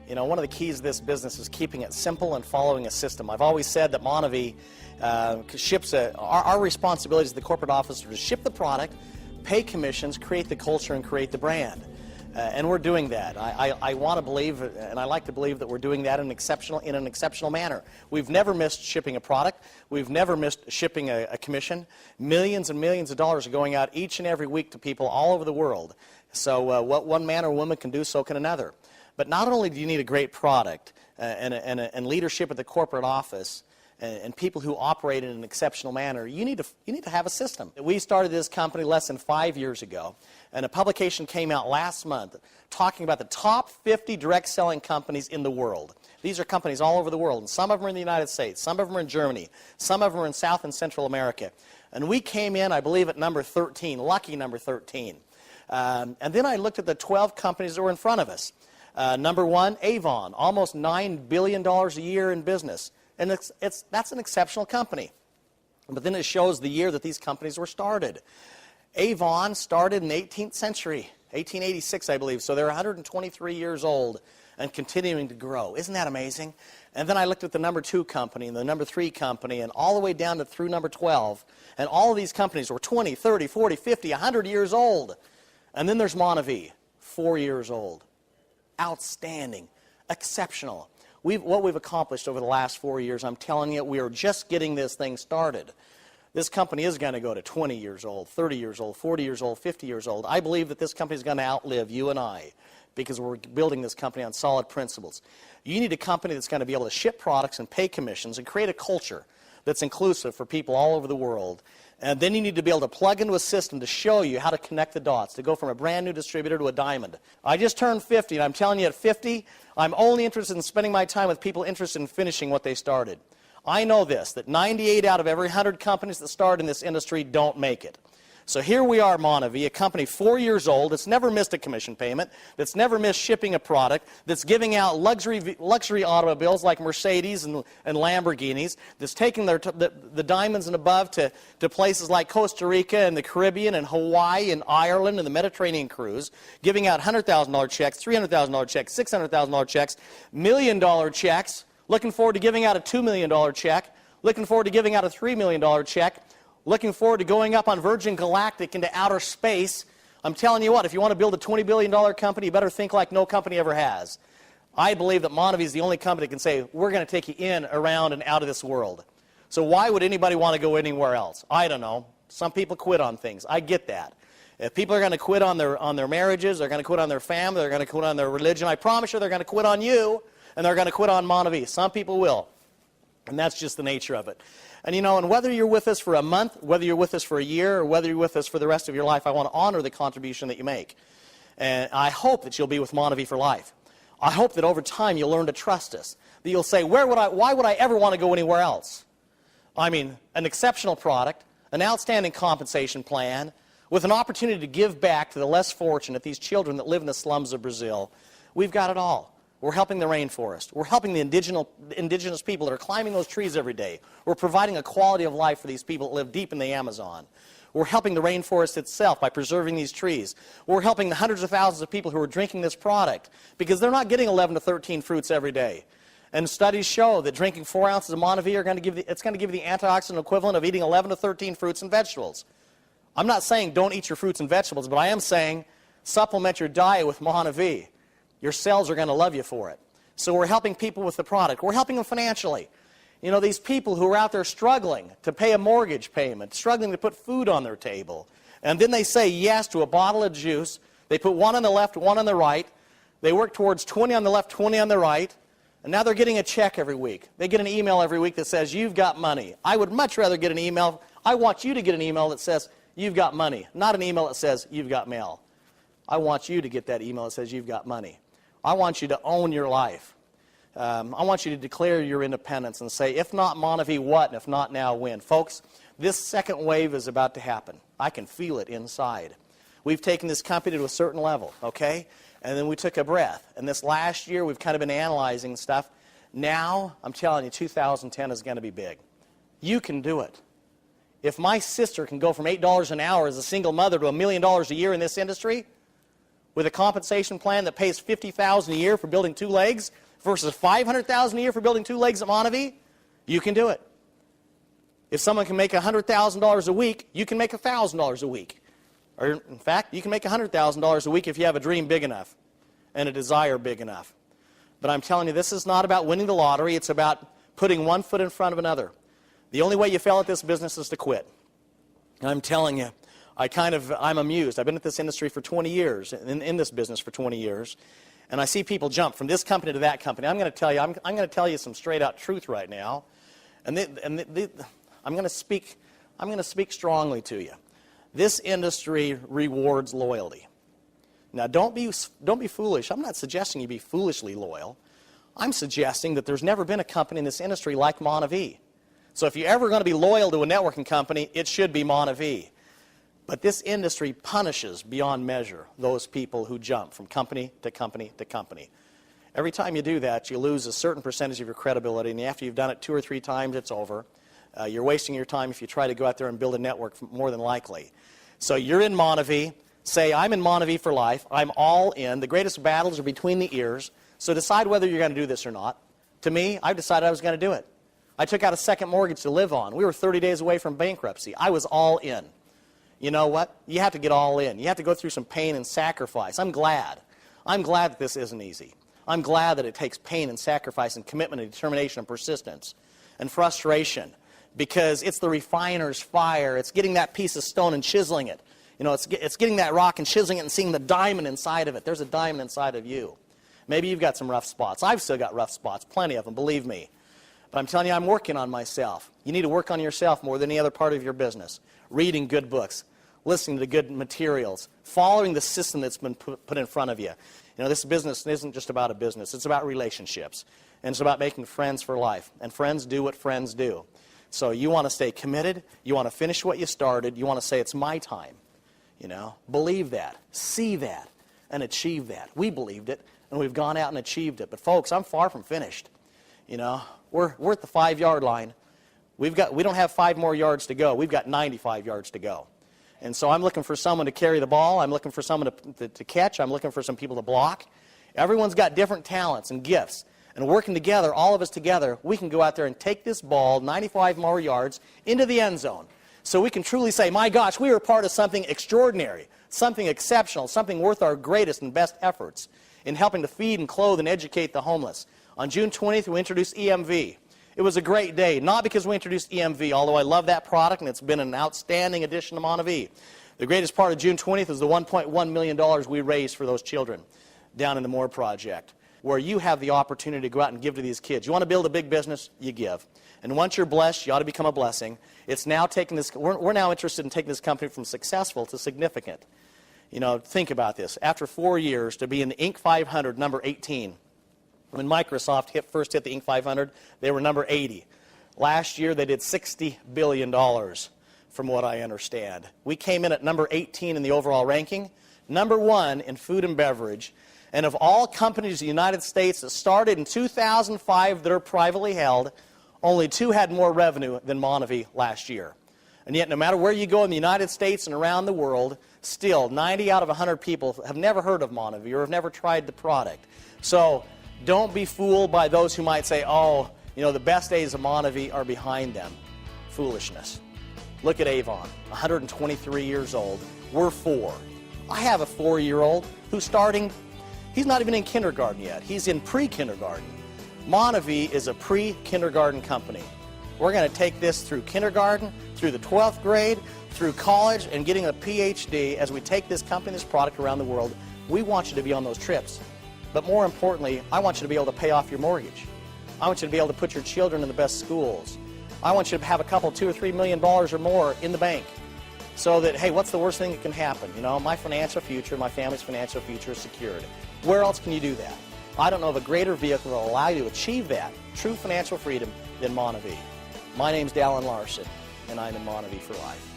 You know, one of the keys to this business is keeping it simple and following a system. I've always said that MonaVie ships our responsibility as the corporate officer to ship the product, pay commissions, create the culture, and create the brand. And we're doing that. I want to believe, and I like to believe, that we're doing that in an exceptional manner. We've never missed shipping a product. We've never missed shipping a commission. Millions and millions of dollars are going out each and every week to people all over the world. So what one man or woman can do, so can another. But not only do you need a great product and leadership at the corporate office and people who operate in an exceptional manner, you need to have a system. We started this company less than 5 years ago, and a publication came out last month talking about the top 50 direct selling companies in the world. These are companies all over the world, and some of them are in the United States, some of them are in Germany, some of them are in South and Central America. And we came in, I believe, at number 13, lucky number 13. And then I looked at the 12 companies that were in front of us. Number one, Avon, almost $9 billion a year in business. And that's an exceptional company. But then it shows the year that these companies were started. Avon started in the 18th century, 1886, I believe. So they're 123 years old and continuing to grow. Isn't that amazing? And then I looked at the number 2 company and the number 3 company and all the way down to through number 12. And all of these companies were 20, 30, 40, 50, 100 years old. And then there's MonaVie, 4 years old. Outstanding, exceptional. What we've accomplished over the last 4 years, I'm telling you, we are just getting this thing started. This company is going to go to 20 years old, 30 years old, 40 years old, 50 years old. I believe that this company is going to outlive you and I because we're building this company on solid principles. You need a company that's going to be able to ship products and pay commissions and create a culture that's inclusive for people all over the world. And then you need to be able to plug into a system to show you how to connect the dots, to go from a brand new distributor to a diamond. I just turned 50, and I'm telling you, at 50, I'm only interested in spending my time with people interested in finishing what they started. I know this, that 98 out of every 100 companies that start in this industry don't make it. So here we are, MonaVie, a company 4 years old that's never missed a commission payment, that's never missed shipping a product, that's giving out luxury automobiles like Mercedes and Lamborghinis, that's taking the diamonds and above to places like Costa Rica and the Caribbean and Hawaii and Ireland and the Mediterranean cruise, giving out $100,000 checks, $300,000 checks, $600,000 checks, $1 million checks, looking forward to giving out a $2 million check, looking forward to giving out a $3 million check, looking forward to going up on Virgin Galactic into outer space. I'm telling you what, if you want to build a $20 billion company, you better think like no company ever has. I believe that MonaVie is the only company that can say, we're going to take you in, around, and out of this world. So why would anybody want to go anywhere else? I don't know. Some people quit on things. I get that. If people are going to quit on their marriages, they're going to quit on their family, they're going to quit on their religion, I promise you they're going to quit on you, and they're going to quit on MonaVie. Some people will. And that's just the nature of it. And you know, and whether you're with us for a month, whether you're with us for a year, or whether you're with us for the rest of your life, I want to honor the contribution that you make. And I hope that you'll be with MonaVie for life. I hope that over time you'll learn to trust us. That you'll say, why would I ever want to go anywhere else? I mean, an exceptional product, an outstanding compensation plan, with an opportunity to give back to the less fortunate, these children that live in the slums of Brazil. We've got it all. We're helping the rainforest. We're helping the indigenous people that are climbing those trees every day. We're providing a quality of life for these people that live deep in the Amazon. We're helping the rainforest itself by preserving these trees. We're helping the hundreds of thousands of people who are drinking this product because they're not getting 11 to 13 fruits every day. And studies show that drinking 4 ounces of MonaVie are going to give the antioxidant equivalent of eating 11 to 13 fruits and vegetables. I'm not saying don't eat your fruits and vegetables, but I am saying supplement your diet with MonaVie. Your cells are going to love you for it. So we're helping people with the product. We're helping them financially. You know, these people who are out there struggling to pay a mortgage payment, struggling to put food on their table, and then they say yes to a bottle of juice. They put one on the left, one on the right. They work towards 20 on the left, 20 on the right, and now they're getting a check every week. They get an email every week that says, you've got money. I would much rather get an email. I want you to get an email that says, you've got money, not an email that says, you've got mail. I want you to get that email that says, you've got money. I want you to own your life. I want you to declare your independence and say, if not MonaVie, what? And if not now, when? Folks, this second wave is about to happen. I can feel it inside. We've taken this company to a certain level, okay? And then we took a breath. And this last year, we've kind of been analyzing stuff. Now, I'm telling you, 2010 is going to be big. You can do it. If my sister can go from $8 an hour as a single mother to $1 million a year in this industry, with a compensation plan that pays $50,000 a year for building 2 legs versus $500,000 a year for building 2 legs at MonaVie, you can do it. If someone can make $100,000 a week, you can make $1,000 a week. Or in fact, you can make $100,000 a week if you have a dream big enough and a desire big enough. But I'm telling you, this is not about winning the lottery. It's about putting one foot in front of another. The only way you fail at this business is to quit. And I'm telling you, I'm amused. I've been at this industry for 20 years, in this business for 20 years, and I see people jump from this company to that company. I'm going to tell you some straight out truth right now, and I'm going to speak strongly to you. This industry rewards loyalty. Now, don't be foolish. I'm not suggesting you be foolishly loyal. I'm suggesting that there's never been a company in this industry like MonaVie. So if you're ever going to be loyal to a networking company, it should be MonaVie. But this industry punishes beyond measure those people who jump from company to company to company. Every time you do that, you lose a certain percentage of your credibility, and after you've done it 2 or 3 times, it's over. You're wasting your time if you try to go out there and build a network, more than likely. So you're in MonaVie. Say, I'm in MonaVie for life. I'm all in. The greatest battles are between the ears. So decide whether you're going to do this or not. To me, I've decided I was going to do it. I took out a second mortgage to live on. We were 30 days away from bankruptcy. I was all in. You know what? You have to get all in. You have to go through some pain and sacrifice. I'm glad. I'm glad that this isn't easy. I'm glad that it takes pain and sacrifice and commitment and determination and persistence and frustration, because it's the refiner's fire. It's getting that piece of stone and chiseling it. You know, it's getting that rock and chiseling it and seeing the diamond inside of it. There's a diamond inside of you. Maybe you've got some rough spots. I've still got rough spots, plenty of them, believe me. But I'm telling you, I'm working on myself. You need to work on yourself more than any other part of your business. Reading good books, listening to good materials, following the system that's been put in front of you. You know, this business isn't just about a business. It's about relationships. And it's about making friends for life. And friends do what friends do. So you want to stay committed. You want to finish what you started. You want to say, it's my time. You know, believe that, see that, and achieve that. We believed it, and we've gone out and achieved it. But folks, I'm far from finished. You know, we're at the 5-yard line. We don't have 5 more yards to go. We've got 95 yards to go. And so I'm looking for someone to carry the ball. I'm looking for someone to catch. I'm looking for some people to block. Everyone's got different talents and gifts. And working together, all of us together, we can go out there and take this ball 95 more yards into the end zone. So we can truly say, my gosh, we were part of something extraordinary, something exceptional, something worth our greatest and best efforts in helping to feed and clothe and educate the homeless. On June 20th, we introduced EMV. It was a great day, not because we introduced EMV, although I love that product and it's been an outstanding addition to MonaVie. The greatest part of June 20th is the $1.1 million we raised for those children down in the Moore Project, where you have the opportunity to go out and give to these kids. You want to build a big business, you give. And once you're blessed, you ought to become a blessing. It's now taking this, we're now interested in taking this company from successful to significant. You know, think about this. After 4 years, to be in the Inc. 500, number 18. When Microsoft first hit the Inc. 500, they were number 80. Last year, they did $60 billion, from what I understand. We came in at number 18 in the overall ranking, number 1 in food and beverage. And of all companies in the United States that started in 2005 that are privately held, only 2 had more revenue than MonaVie last year. And yet, no matter where you go in the United States and around the world, still 90 out of 100 people have never heard of MonaVie or have never tried the product. So don't be fooled by those who might say, oh, you know, the best days of MonaVie are behind them. Foolishness. Look at Avon, 123 years old. We're 4. I have a 4-year-old who's starting, he's not even in kindergarten yet. He's in pre-kindergarten. MonaVie is a pre-kindergarten company. We're going to take this through kindergarten, through the 12th grade, through college, and getting a PhD as we take this company, this product around the world. We want you to be on those trips. But more importantly, I want you to be able to pay off your mortgage. I want you to be able to put your children in the best schools. I want you to have a couple, $2 or $3 million or more in the bank. So that, hey, what's the worst thing that can happen? You know, my financial future, my family's financial future is secured. Where else can you do that? I don't know of a greater vehicle that will allow you to achieve that, true financial freedom, than MonaVie. My name's Dallin Larsen, and I'm in MonaVie for life.